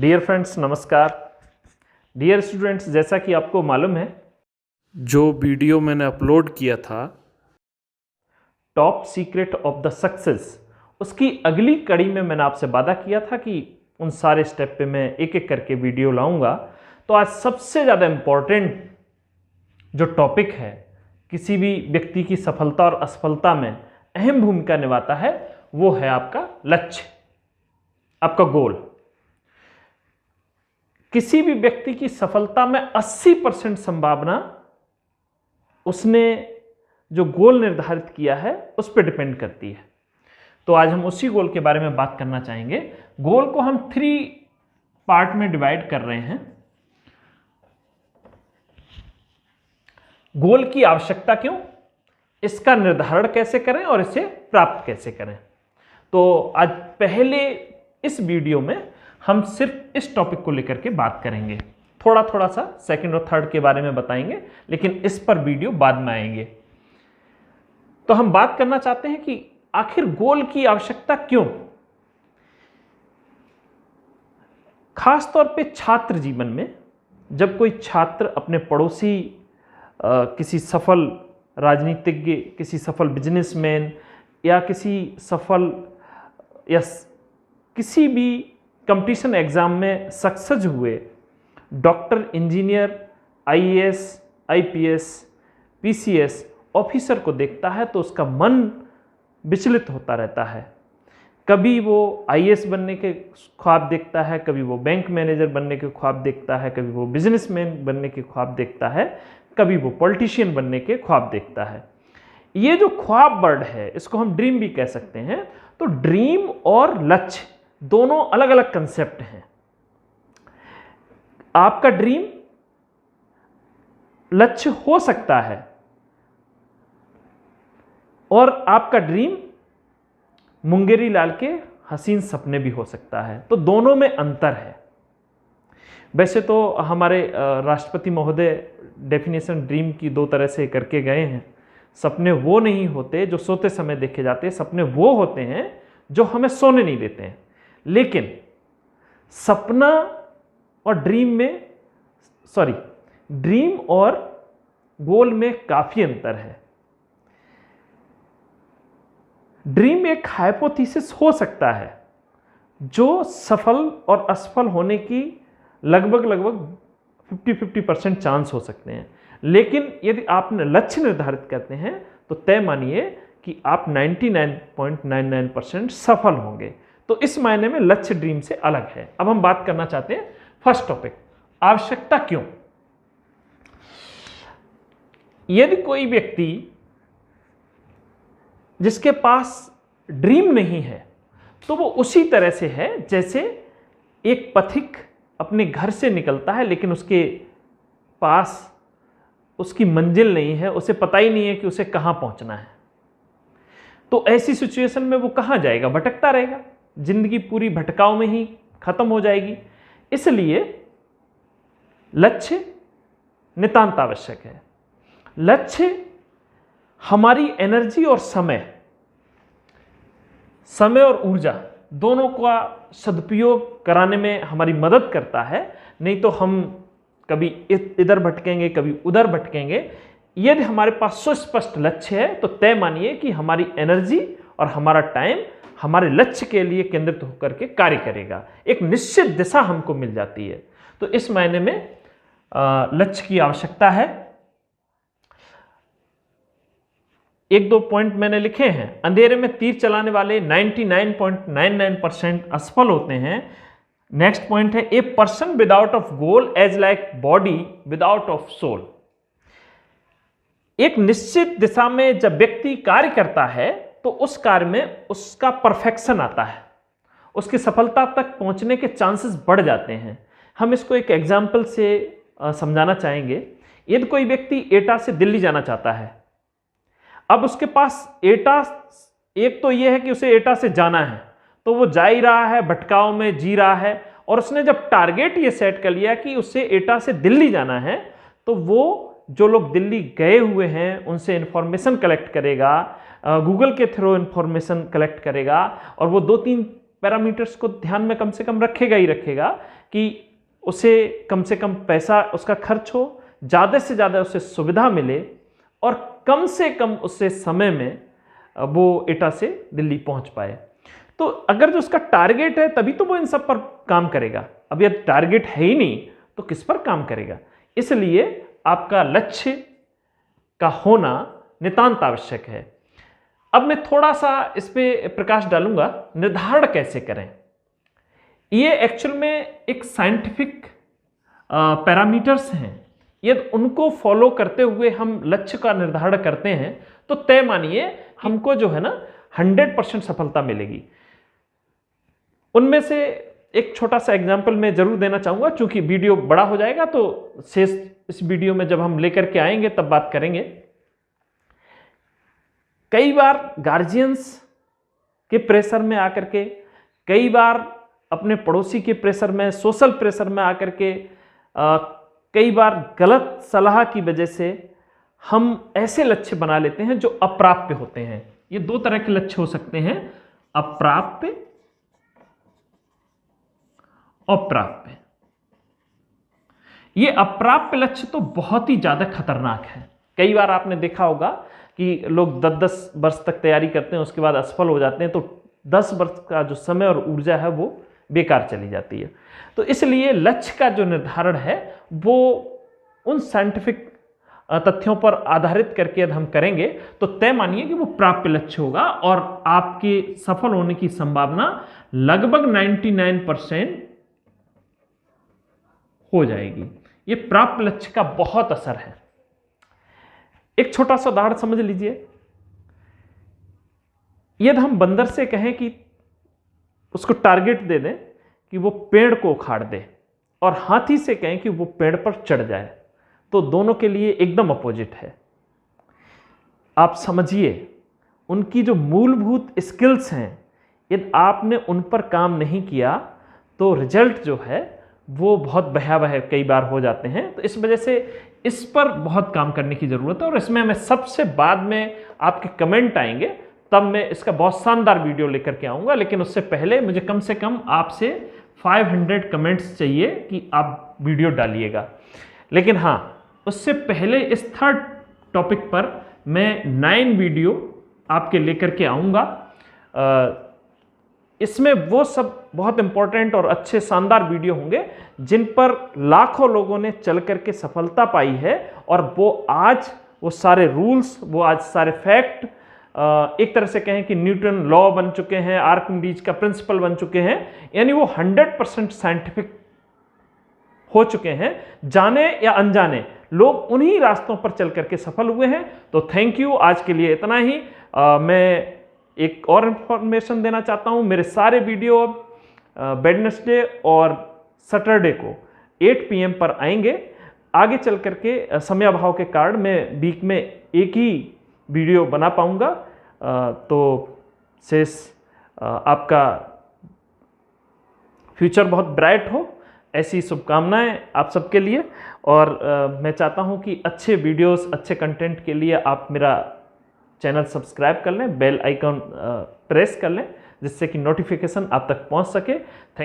Dear friends नमस्कार। Dear students, जैसा कि आपको मालूम है जो वीडियो मैंने अपलोड किया था top secret of the success, उसकी अगली कड़ी में मैंने आपसे वादा किया था कि उन सारे स्टेप पे मैं एक एक करके वीडियो लाऊंगा। तो आज सबसे ज़्यादा इम्पॉर्टेंट जो टॉपिक है, किसी भी व्यक्ति की सफलता और असफलता में अहम भूमिका निभाता है, वो है आपका लक्ष्य, आपका गोल। किसी भी व्यक्ति की सफलता में 80% संभावना उसने जो गोल निर्धारित किया है उस पर डिपेंड करती है। तो आज हम उसी गोल के बारे में बात करना चाहेंगे। गोल को हम 3 पार्ट में डिवाइड कर रहे हैं। गोल की आवश्यकता क्यों, इसका निर्धारण कैसे करें और इसे प्राप्त कैसे करें। तो आज पहले इस वीडियो में हम सिर्फ इस टॉपिक को लेकर के बात करेंगे। थोड़ा थोड़ा सा सेकंड और थर्ड के बारे में बताएंगे, लेकिन इस पर वीडियो बाद में आएंगे। तो हम बात करना चाहते हैं कि आखिर गोल की आवश्यकता क्यों। खास तौर पे छात्र जीवन में, जब कोई छात्र अपने पड़ोसी किसी सफल राजनीतिज्ञ, किसी सफल बिजनेसमैन या किसी सफल या किसी भी कंपटीशन एग्जाम में सक्सेस हुए doctor, engineer, IAS, IPS, PCS officer को देखता है तो उसका मन विचलित होता रहता है। कभी वो आईएएस बनने के ख्वाब देखता है, कभी वो बैंक मैनेजर बनने के ख्वाब देखता है, कभी वो बिजनेसमैन बनने के ख्वाब देखता है, कभी वो पॉलिटिशियन बनने के ख्वाब देखता है। ये जो ख्वाब वर्ड है, इसको हम ड्रीम भी कह सकते हैं। तो ड्रीम और लक्ष्य दोनों अलग अलग कंसेप्ट हैं। आपका ड्रीम लक्ष्य हो सकता है और आपका ड्रीम मुंगेरी लाल के हसीन सपने भी हो सकता है। तो दोनों में अंतर है। वैसे तो हमारे राष्ट्रपति महोदय डेफिनेशन ड्रीम की 2 तरह से करके गए हैं। सपने वो नहीं होते जो सोते समय देखे जाते हैं, सपने वो होते हैं जो हमें सोने नहीं देते हैं। लेकिन सपना और ड्रीम और गोल में काफी अंतर है। ड्रीम एक हाइपोथेसिस हो सकता है जो सफल और असफल होने की लगभग 50-50% चांस हो सकते हैं। लेकिन यदि आपने लक्ष्य निर्धारित करते हैं तो तय मानिए कि आप 99.99% सफल होंगे। तो इस मायने में लक्ष्य ड्रीम से अलग है। अब हम बात करना चाहते हैं फर्स्ट टॉपिक, आवश्यकता क्यों। यदि कोई व्यक्ति जिसके पास ड्रीम नहीं है तो वो उसी तरह से है जैसे एक पथिक अपने घर से निकलता है लेकिन उसके पास उसकी मंजिल नहीं है, उसे पता ही नहीं है कि उसे कहां पहुंचना है। तो ऐसी सिचुएशन में वो कहां जाएगा, भटकता रहेगा। जिंदगी पूरी भटकाव में ही खत्म हो जाएगी। इसलिए लक्ष्य नितांत आवश्यक है। लक्ष्य हमारी एनर्जी और समय और ऊर्जा दोनों का सदुपयोग कराने में हमारी मदद करता है। नहीं तो हम कभी इधर भटकेंगे, कभी उधर भटकेंगे। यदि हमारे पास सुस्पष्ट लक्ष्य है तो तय मानिए कि हमारी एनर्जी और हमारा टाइम हमारे लक्ष्य के लिए केंद्रित होकर के कार्य करेगा। एक निश्चित दिशा हमको मिल जाती है। तो इस मायने में लक्ष्य की आवश्यकता है। 1-2 पॉइंट मैंने लिखे हैं। अंधेरे में तीर चलाने वाले 99.99% असफल होते हैं। नेक्स्ट पॉइंट है, a person without of goal as like body without of soul. एक निश्चित दिशा में जब व्यक्ति कार्य करता है तो उस कार्य में उसका परफेक्शन आता है, उसकी सफलता तक पहुंचने के चांसेस बढ़ जाते हैं। हम इसको एक एग्जाम्पल से समझाना चाहेंगे। यदि कोई व्यक्ति एटा से दिल्ली जाना चाहता है, अब उसके पास एटा, एक तो यह है कि उसे एटा से जाना है, तो वो जा ही रहा है, भटकाव में जी रहा है। और उसने जब टारगेट ये सेट कर लिया कि उसे एटा से दिल्ली जाना है, तो वो जो लोग दिल्ली गए हुए हैं उनसे इंफॉर्मेशन कलेक्ट करेगा, गूगल के थ्रू इंफॉर्मेशन कलेक्ट करेगा और वो 2-3 पैरामीटर्स को ध्यान में कम से कम रखेगा ही रखेगा कि उसे कम से कम पैसा उसका खर्च हो, ज़्यादा से ज़्यादा उसे सुविधा मिले और कम से कम उससे समय में वो एटा से दिल्ली पहुंच पाए। तो अगर जो उसका टारगेट है तभी तो वो इन सब पर काम करेगा। अब यदि टारगेट है ही नहीं तो किस पर काम करेगा? इसलिए आपका लक्ष्य का होना नितांत आवश्यक है। अब मैं थोड़ा सा इस पे प्रकाश डालूंगा, निर्धारण कैसे करें। ये एक्चुअल में एक साइंटिफिक पैरामीटर्स हैं, यदि उनको फॉलो करते हुए हम लक्ष्य का निर्धारण करते हैं तो तय मानिए हमको जो है ना 100% सफलता मिलेगी। उनमें से एक छोटा सा एग्जाम्पल मैं जरूर देना चाहूंगा, क्योंकि वीडियो बड़ा हो जाएगा तो शेष इस वीडियो में जब हम लेकर के आएंगे तब बात करेंगे। कई बार गार्जियंस के प्रेशर में आकर के, कई बार अपने पड़ोसी के प्रेशर में, सोशल प्रेशर में आकर के, कई बार गलत सलाह की वजह से हम ऐसे लक्ष्य बना लेते हैं जो अप्राप्य होते हैं। ये दो तरह के लक्ष्य हो सकते हैं, अप्राप्य और प्राप्य। ये अप्राप्य लक्ष्य तो बहुत ही ज्यादा खतरनाक है। कई बार आपने देखा होगा कि लोग 10-10 वर्ष तक तैयारी करते हैं, उसके बाद असफल हो जाते हैं, तो 10 वर्ष का जो समय और ऊर्जा है वो बेकार चली जाती है। तो इसलिए लक्ष्य का जो निर्धारण है वो उन साइंटिफिक तथ्यों पर आधारित करके यदि हम करेंगे तो तय मानिए कि वो प्राप्य लक्ष्य होगा और आपके सफल होने की संभावना लगभग 99% हो जाएगी। ये प्राप्य लक्ष्य का बहुत असर है। एक छोटा सा उदाहरण समझ लीजिए। यदि हम बंदर से कहें कि उसको टारगेट दे दें कि वो पेड़ को उखाड़ दे, और हाथी से कहें कि वो पेड़ पर चढ़ जाए, तो दोनों के लिए एकदम अपोजिट है। आप समझिए, उनकी जो मूलभूत स्किल्स हैं, यदि आपने उन पर काम नहीं किया तो रिजल्ट जो है वो बहुत भयावह कई बार हो जाते हैं। तो इस वजह से इस पर बहुत काम करने की ज़रूरत है, और इसमें मैं सबसे बाद में आपके कमेंट आएंगे तब मैं इसका बहुत शानदार वीडियो लेकर के आऊँगा। लेकिन उससे पहले मुझे कम से कम आपसे 500 कमेंट्स चाहिए कि आप वीडियो डालिएगा। लेकिन हाँ, उससे पहले इस थर्ड टॉपिक पर मैं 9 वीडियो आपके लेकर के आऊँगा। इसमें वो सब बहुत इंपॉर्टेंट और अच्छे शानदार वीडियो होंगे जिन पर लाखों लोगों ने चल करके सफलता पाई है, और वो आज वो सारे रूल्स, वो आज सारे फैक्ट, एक तरह से कहें कि न्यूटन लॉ बन चुके हैं, आर्किमिडीज का प्रिंसिपल बन चुके हैं, यानी वो 100% साइंटिफिक हो चुके हैं। जाने या अनजाने लोग उन्हीं रास्तों पर चल करके सफल हुए हैं। तो थैंक यू, आज के लिए इतना ही। मैं एक और इंफॉर्मेशन देना चाहता हूं, मेरे सारे वीडियो वेडनेसडे और सैटरडे को 8 PM पर आएंगे। आगे चल करके समयाभाव के कारण मैं वीक में एक ही वीडियो बना पाऊंगा। तो शेष आपका फ्यूचर बहुत ब्राइट हो, ऐसी शुभकामनाएं आप सबके लिए। और मैं चाहता हूं कि अच्छे वीडियोस, अच्छे कंटेंट के लिए आप मेरा चैनल सब्सक्राइब कर लें, बेल आइकन प्रेस कर लें, जिससे कि नोटिफिकेशन आप तक पहुंच सके।